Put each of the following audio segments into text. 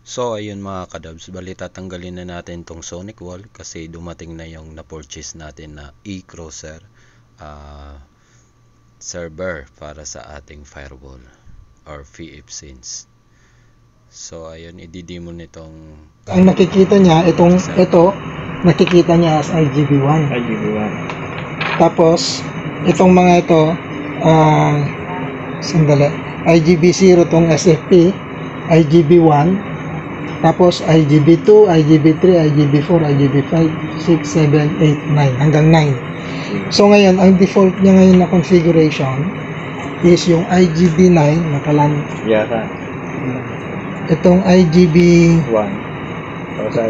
So ayun mga kadabs, bali tatanggalin na natin tong Sonic Wall kasi dumating na yung na-purchase natin na e-crosser server para sa ating firewall or VPSense. So ayun, i-demo nitong Ang nakikita niya, ito, nakikita niya as IGB1. IGB1. Tapos, itong mga ito, sandali, IGB0 tong SFP, IGB1, tapos IGB2, IGB3, IGB4, IGB5, 6, 7, 8, 9, hanggang 9. So ngayon, ang default niya ngayon na configuration is yung IGB9, nakalan. Yata. Itong IGB1.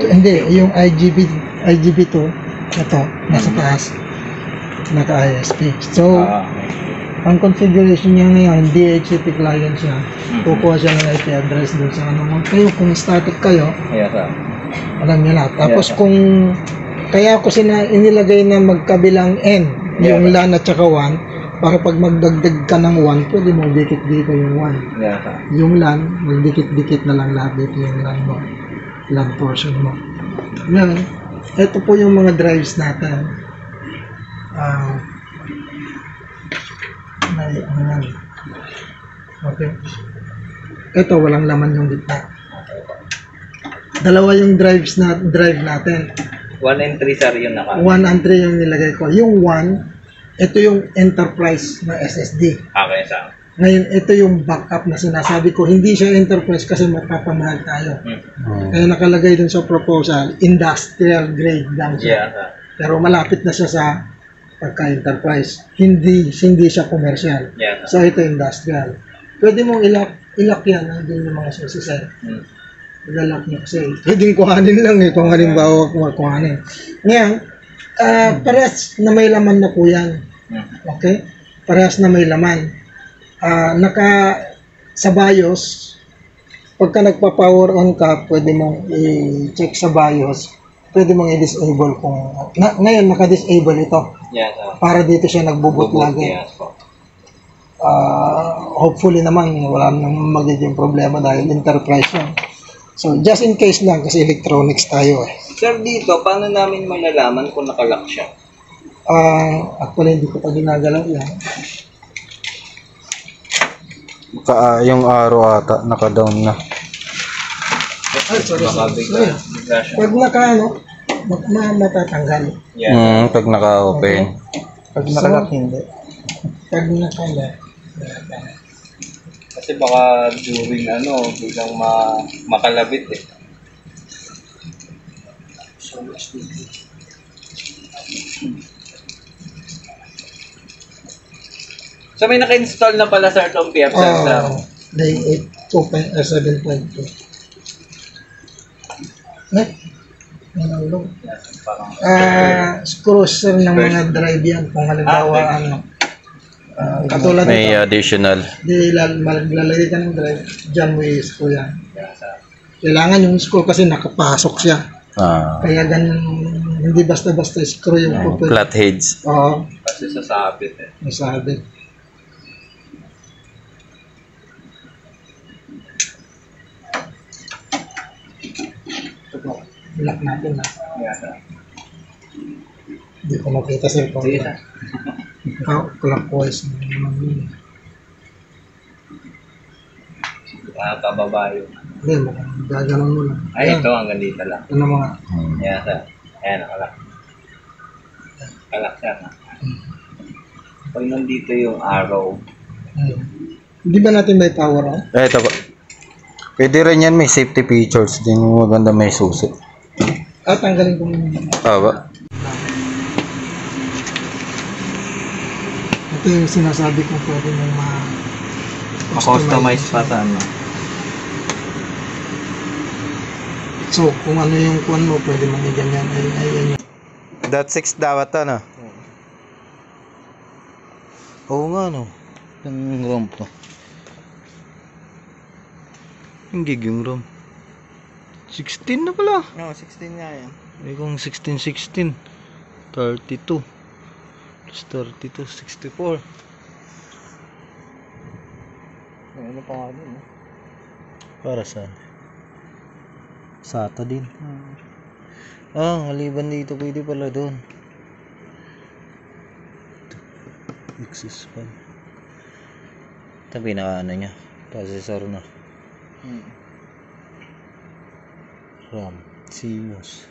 Hindi, yung IGB2, ito, nasa taas, naka-ISP. So, ang configuration niya ngayon, DHCP client siya. Kukuha siya ng IP address doon sa ano mo. Kayo, kung static kayo, alam niyo na. Tapos kung, kaya ko inilagay na magkabilang N, yung LAN at saka 1, para pag magdagdag ka ng 1, pwede mo dikit dito yung 1. Yung LAN, magdikit-dikit na lang lahat dito yung LAN mo. LAN portion mo. Ngayon, ito po yung mga drives natin. Okay. Ito, walang laman yung gitna. Dalawa yung drive natin. 1 and 3 sir yung naka. 1 and 3 yung nilagay ko. Yung 1, ito yung enterprise na SSD. Okay, sir. Ngayon, ito yung backup na sinasabi ko. Hindi siya enterprise kasi mapapamahal tayo. Kaya nakalagay dun sa proposal, industrial grade lang siya. Pero malapit na siya sa pagka-enterprise. Hindi siya commercial. So, ito industrial. Pwede mong ilak yan. Nandun yung mga sources. Ilalak niya kasi. Pwedeng kuhanin lang eh. Kung halimbawa kuhanin. Ngayon, parehas na may laman na po yan. Okay? Parehas na may laman. Sa BIOS, pagka nagpa-power on ka, pwede mong i-check sa BIOS, pwede mong i-disable kung, ngayon naka-disable ito. Para dito siya nagbo-boot lagi. Hopefully naman, wala nang magiging problema dahil enterprise yan. So, just in case lang, kasi electronics tayo eh. Sir, dito, paano namin malalaman kung nakalock siya? Actually, hindi ko pa ginagalaw yan. yung araw ata naka-down na. Ay, sorry. Pag matatanggal. Pag naka-open. Pag nakalock, hindi. Pag nakalock. Kasi baka during biglang makalabit eh. So may naka-install na pala sir itong PF sensor. Day 8, 7.2. Screws ng mga drive yan. Kung halimbawa, katulad may ito. additional. Maglalagay ka ng drive, dyan mo i-screw yan. Kailangan yung screw kasi nakapasok siya. Kaya ganun, hindi basta-basta screw yung flat heads. Oo. Kasi sasabit eh. Masabit. Lock natin na. Hindi ko makita sa ito. Clockwise naman yun. Pababa yun. Hindi, gaganon mo lang. Ay, ito hanggang dito lang. Ano mga? Yan sir. Ayan, nakalak. Nakalak sir. Pag nandito yung arrow. Hindi ba natin may power on? Ito po. Pwede rin yan, may safety features din. Maganda may susi. Tanggalin ko muna. Ba? Ito yung sinasabi kong pwede mong Ma-customize pa sa ano. So, kung ano yung kuwan mo, pwede mong i-ganyan. Ayan. .6 dapat na. Oo nga no. Yung ROM to. Yung gig yung ROM. 16 na pala. No, 16 nga yan. May kung 16, 32. Plus 32, 64. Ano pa nga din Para saan? SATA din. Maliban dito, pwede pala doon. Access pa. Ito pinaka niya. Processor na. RAM. CMOS.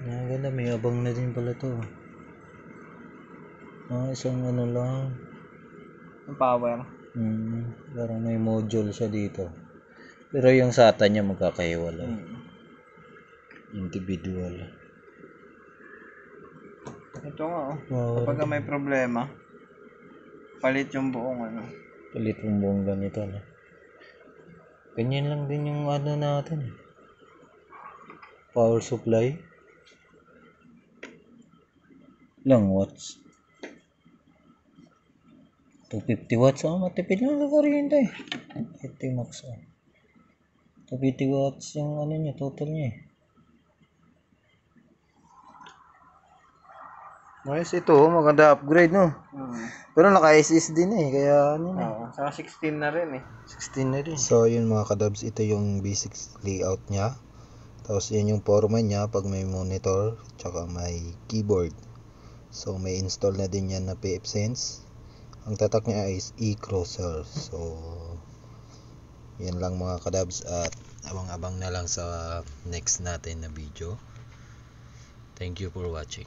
Ganda, may abang na din pala to. Isang ano lang. Power. Parang may module siya dito. Pero yung SATA niya magkakahiwalay. Individual. Ito nga kapag may problema, palit yung buong Palit yung buong ganito na. Ganyan lang din yung ano natin. Power supply. Ilang watts? 250 watts. Matipid lang sa kuryente. 50 max. 250 watts yung ano niya, total niya eh. Nice ito, maganda upgrade no. Pero naka-SSD na eh, kaya ano na. Saka 16 na rin eh. 16 na rin. So yun mga kadabs, ito yung basic layout niya. Tapos yun yung forma niya pag may monitor, tsaka may keyboard. So may install na din yan na PFSense. Ang tatak niya is eCruiser. So yan lang mga kadabs, at abang-abang na lang sa next natin na video. Thank you for watching.